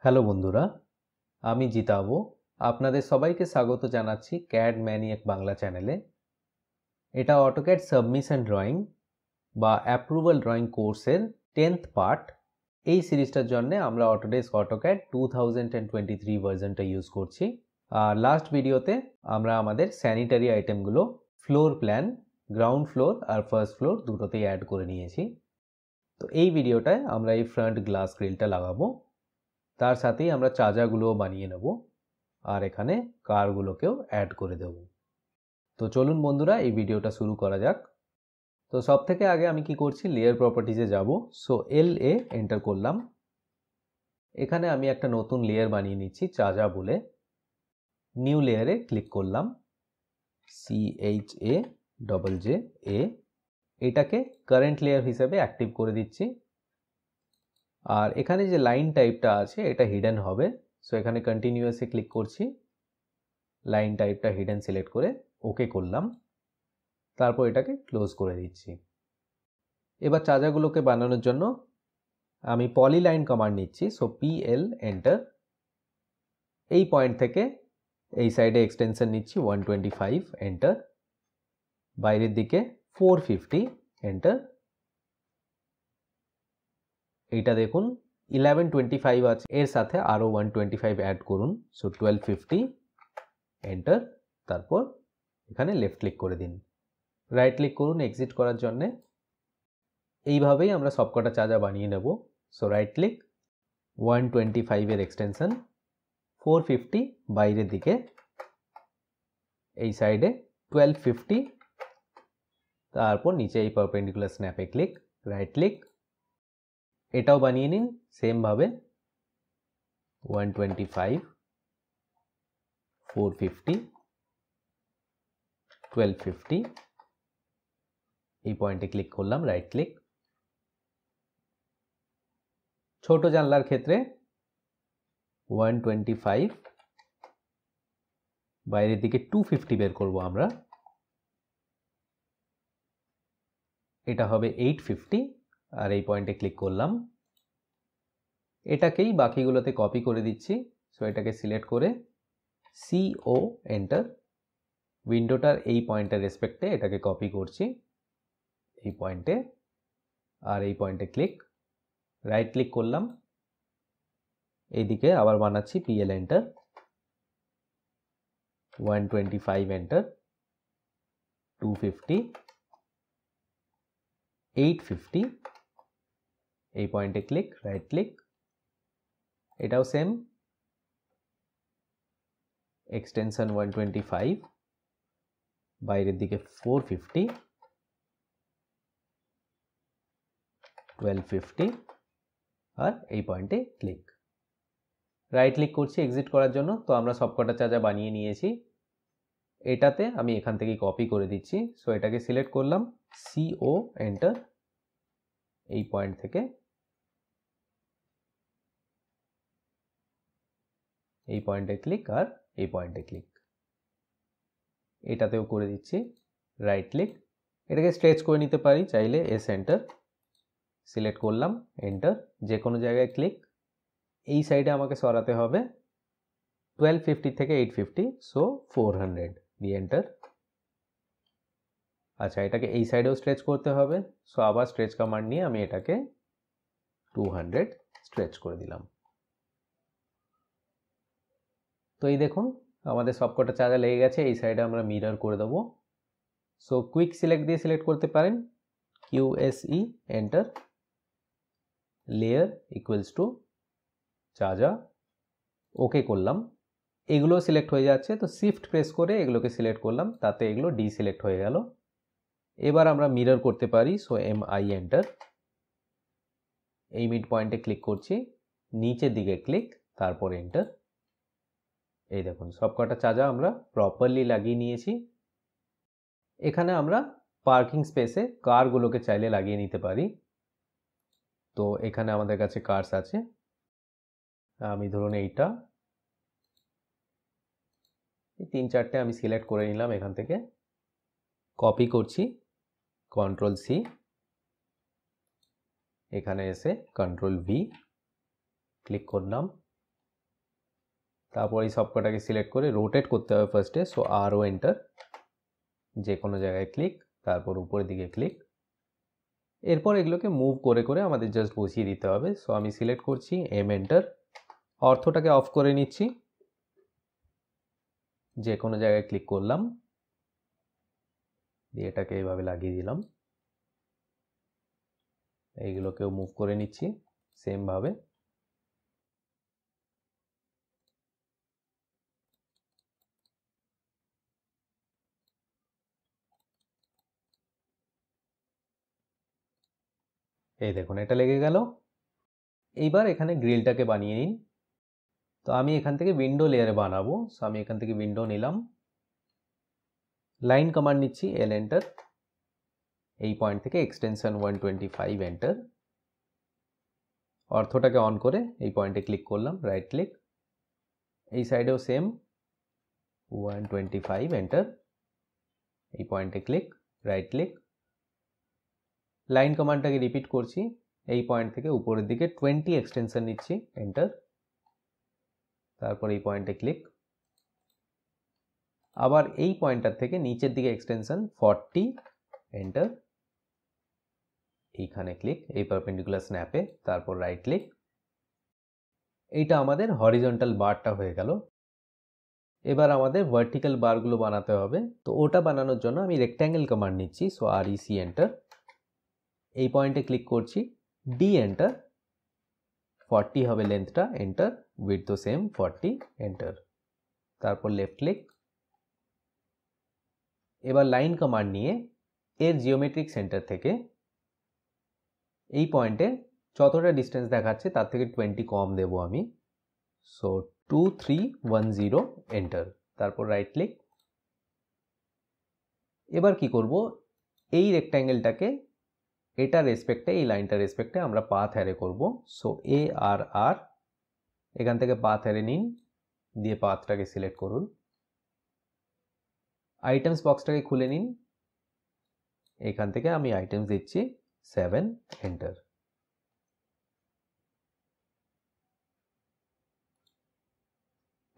Hello বন্ধুরা, আমি জিতাবো আপনাদের সবাইকে স্বাগত জানাচ্ছি ক্যাড ম্যানিয়াক বাংলা চ্যানেলে। এটা অটোক্যাড সাবমিশন ড্রয়িং বা অ্যাপ্রুভাল ড্রয়িং কোর্সের 10th পার্ট। এই সিরিজটার জন্য আমরা অটোডেস্ক অটোক্যাড 2023 ভার্সনটা ইউজ করছি। আর লাস্ট ভিডিওতে আমরা আমাদের স্যানিটারি আইটেমগুলো ফ্লোর প্ল্যান, গ্রাউন্ড ফ্লোর আর ফার্স্ট ফ্লোর দুটোতেই অ্যাড করে নিয়েছি। তো এই ভিডিওটায় আমরা এই ফ্রন্ট গ্লাস গ্রিলটা লাগাবো, তার সাথেই আমরা চাজাগুলোও বানিয়ে নেব আর এখানে কারগুলোকেও অ্যাড করে দেব। তো চলুন বন্ধুরা এই ভিডিওটা শুরু করা যাক। তো সব থেকে আগে আমি কি করছি, লেয়ার প্রপার্টিজে যাব। সো LA এন্টার করলাম। এখানে আমি একটা নতুন লেয়ার বানিয়ে নিচ্ছি চাজা বলে। নিউ লেয়ারে ক্লিক করলাম, CHAJA। এটাকে কারেন্ট লেয়ার হিসেবে অ্যাক্টিভ করে দিচ্ছি। আর এখানে যে লাইন টাইপটা আছে এটা হিডেন হবে। সো এখানে কন্টিনিউয়াসে ক্লিক করছি, লাইন টাইপটা হিডেন সিলেক্ট করে ওকে করলাম, তারপর এটাকে ক্লোজ করে দিচ্ছি। এবার চাজাগুলোকে বানানোর জন্য আমি পলিলাইন কমান্ড নিচ্ছি। So PL enter. এই পয়েন্ট থেকে এই সাইডে এক্সটেনশন নিচ্ছি 125 এন্টার, বাইরের দিকে 450 এন্টার। এইটা দেখুন 1125 আছে, এর সাথে আরও 125 অ্যাড করুন। সো 1250 এন্টার, তারপর এখানে লেফট ক্লিক করে দিন, রাইট ক্লিক করুন এক্সিট করার জন্য। এইভাবেই আমরা সবকটা চাজা বানিয়ে নেব। সো রাইট ক্লিক, 125 এর এক্সটেনশন, 450 বাইরের দিকে, এই সাইডে 1250, তারপর নিচে এই পারপেন্ডিকুলার স্ন্যাপে ক্লিক, রাইট ক্লিক, এটাও বানিয়ে নিন সেম ভাবে 125, 450, 1250। এই পয়েন্টে ক্লিক করলাম, রাইট ক্লিক। ছোট জানলার ক্ষেত্রে 125, বাইরের দিকে 250 বের করব আমরা, এটা হবে 850। আর এই পয়েন্টে ক্লিক করলাম, এটাকেই বাকিগুলোতে কপি করে দিচ্ছি। সো এটাকে সিলেক্ট করে CO এন্টার, উইন্ডোটার এই পয়েন্টের রেসপেক্টে এটাকে কপি করছি এই পয়েন্টে, আর এই পয়েন্টে ক্লিক, রাইট ক্লিক করলাম, এইদিকে আবার বানাচ্ছি PL এন্টার, 125 এন্টার, 250, 850, এই পয়েন্টে ক্লিক, রাইট ক্লিক, এটাও সেম এক্সটেনশন 125, বাইরের দিকে 450, 1250, আর এই পয়েন্টে ক্লিক, রাইট ক্লিক করছি এক্সিট করার জন্য। তো আমরা সবকটা চাজা বানিয়ে নিয়েছি। এটাতে আমি এখান থেকে কপি করে দিচ্ছি। সো এটাকে সিলেক্ট করলাম, CO এন্টার, এই পয়েন্ট থেকে এই পয়েন্টে ক্লিক, আর এই পয়েন্টে ক্লিক, এটাতেও করে দিচ্ছি, রাইট ক্লিক। এটাকে স্ট্রেচ করে নিতে পারি চাইলে, S এন্টার, সিলেক্ট করলাম, এন্টার, যে কোনো জায়গায় ক্লিক। এই সাইডে আমাকে সরাতে হবে 1250 থেকে 850, সো 400 দিয়ে এন্টার। আচ্ছা, এটাকে এই সাইডেও স্ট্রেচ করতে হবে। সো আবার স্ট্রেচ কমান্ড নিয়ে আমি এটাকে 200 স্ট্রেচ করে দিলাম। তো এই দেখুন আমাদের সবকটা চাজা লেগে গেছে। এই সাইডে আমরা মিরর করে দেবো। সো কুইক সিলেক্ট দিয়ে সিলেক্ট করতে পারেন, QSE enter, layer equals to চাজা, ওকে করলাম। এগুলো সিলেক্ট হয়ে যাচ্ছে, তো শিফট প্রেস করে এগুলোকে সিলেক্ট করলাম, তাতে এগুলো ডিসিলেক্ট হয়ে গেল। এবার আমরা মিরর করতে পারি। সো MI এন্টার, এই মিড পয়েন্টে ক্লিক করছি, নিচের দিকে ক্লিক, তারপর এন্টার। এই দেখুন সবকটা চাজা আমরা প্রপারলি লাগিয়ে নিয়েছি। এখানে আমরা পার্কিং স্পেসে কারগুলোকে চাইলে লাগিয়ে নিতে পারি। তো এখানে আমাদের কাছে কার্স আছে, আমি ধরুন এইটা, এই 3-4টে আমি সিলেক্ট করে নিলাম, এখান থেকে কপি করছি, Ctrl+C, এখানে এসে Ctrl+V, ক্লিক করলাম, তারপর এই সবকটাকে সিলেক্ট করে রোটেট করতে হবে ফার্স্টে। সো আরও এন্টার, যে কোনো জায়গায় ক্লিক, তারপর উপরের দিকে ক্লিক। এরপর এগুলোকে মুভ করে করে আমাদের জাস্ট বসিয়ে দিতে হবে। সো আমি সিলেক্ট করছি এম, এন্টার। অর্থটাকে অফ করে নিচ্ছি, যে কোনো জায়গায় ক্লিক করলাম, দিয়ে এটাকে এইভাবে লাগিয়ে দিলাম। এইগুলোকেও মুভ করে নিচ্ছি সেম ভাবে। এই দেখুন এটা লেগে গেল। এইবার এখানে গ্রিলটাকে বানিয়ে নিন। তো আমি এখান থেকে উইন্ডো লেয়ারে বানাবো। সো আমি এখান থেকে উইন্ডো নিলাম, লাইন কমান্ড নিচ্ছি, এল এন্টার। এই পয়েন্ট থেকে এক্সটেনশন 125 এন্টার। অর্থটাকে অন করে এই পয়েন্টে ক্লিক করলাম, রাইট ক্লিক। এই সাইডেও সেম 125 এন্টার। এই পয়েন্টে ক্লিক, রাইট ক্লিক। লাইন কমান্ডটাকে রিপিট করছি, এই পয়েন্ট থেকে উপরের দিকে 20 এক্সটেনশন নিচ্ছি, এন্টার। তারপর এই পয়েন্টে ক্লিক। আবার এই পয়েন্টটার থেকে নিচের দিকে এক্সটেনশন 40, এন্টার। এইখানে ক্লিক, এই পারপেন্ডিকুলার স্ন্যাপে, তারপর রাইট ক্লিক। এইটা আমাদের হরিজন্টাল বারটা হয়ে গেল। এবার আমাদের ভার্টিক্যাল বারগুলো বানাতে হবে। তো ওটা বানানোর জন্য আমি রেক্ট্যাঙ্গেল কমান্ড নিচ্ছি, সো REC এন্টার। এই পয়েন্টে ক্লিক করছি, ডি এন্টার। 40 হবে লেন্থটা, এন্টার। Width same 40, enter. তারপর লেফট ক্লিক। এবার লাইন কমান্ড নিয়ে এর জিওমেট্রিক সেন্টার থেকে এই পয়েন্টে যতটা ডিস্টেন্স দেখাচ্ছে তার থেকে 20 কম দেব আমি। So 2310, enter. তারপর রাইট ক্লিক। এবার কি করব, এই রেক্ট্যাঙ্গেলটাকে এটা রেসপেক্টে, এই লাইনটা রেসপেক্টে আমরা পাথ অ্যারে করব। সো ARR, এখান থেকে পাথ অ্যারে নিন, দিয়ে পাথটাকে সিলেক্ট করুন। আইটেমস বক্সটাকে খুলে নিন, এখান থেকে আমি আইটেমস দিচ্ছি 7, এন্টার।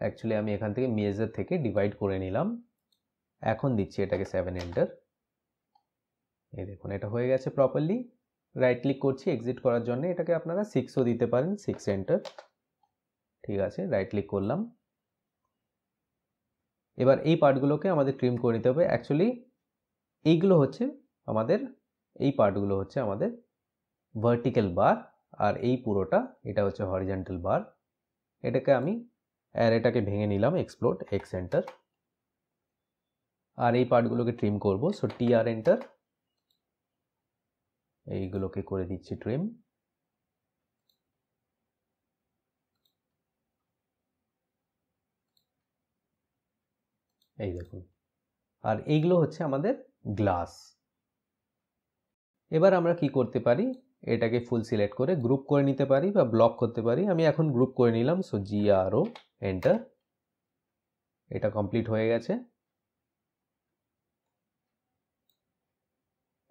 অ্যাকচুয়ালি আমি এখান থেকে মেজার থেকে ডিভাইড করে নিলাম, এখন দিচ্ছি এটাকে 7, এন্টার। এই দেখুন এটা হয়ে গেছে প্রপারলি। রাইট ক্লিক করছি এক্সিট করার জন্য, এটাকে আপনারা 6ও দিতে পারেন, 6, এন্টার। ঠিক আছে, রাইট ক্লিক করলাম। এবার এই পার্টগুলোকে আমাদের ট্রিম করে নিতে হবে। অ্যাকচুয়ালি এইগুলো হচ্ছে আমাদের, এই পার্টগুলো হচ্ছে আমাদের ভার্টিক্যাল বার, আর এই পুরোটা এটা হচ্ছে হরিজন্টাল বার। এটাকে আমি অ্যারেটাকে ভেঙে নিলাম, এক্সপ্লোড, এক্স, এন্টার। আর এই পার্টগুলোকে ট্রিম করব, সো TR, এন্টার। এইগুলোকে করে দিচ্ছি ট্রিম। এই দেখুন, আর এইগুলো হচ্ছে আমাদের গ্লাস। এবার আমরা কি করতে পারি, এটাকে ফুল সিলেক্ট করে গ্রুপ করে নিতে পারি বা ব্লক করতে পারি। আমি এখন গ্রুপ করে নিলাম, সো GRO, এন্টার। এটা কমপ্লিট হয়ে গেছে।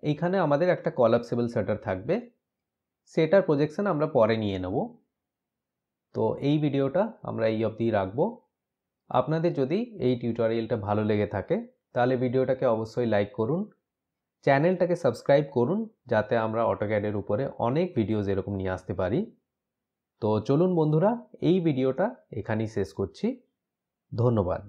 এইখানে আমাদের একটা কলাপসেবল শাটার থাকবে, সেটার প্রজেকশন আমরা পরে নিয়ে নেব। তো এই ভিডিওটা আমরা এই অবধি রাখবো। আপনাদের যদি এই টিউটোরিয়ালটা ভালো লেগে থাকে তাহলে ভিডিওটাকে অবশ্যই লাইক করুন, চ্যানেলটাকে সাবস্ক্রাইব করুন, যাতে আমরা অটোক্যাডের উপরে অনেক ভিডিওস এরকম নিয়ে আসতে পারি। তো চলুন বন্ধুরা, এই ভিডিওটা এখানেই শেষ করছি। ধন্যবাদ।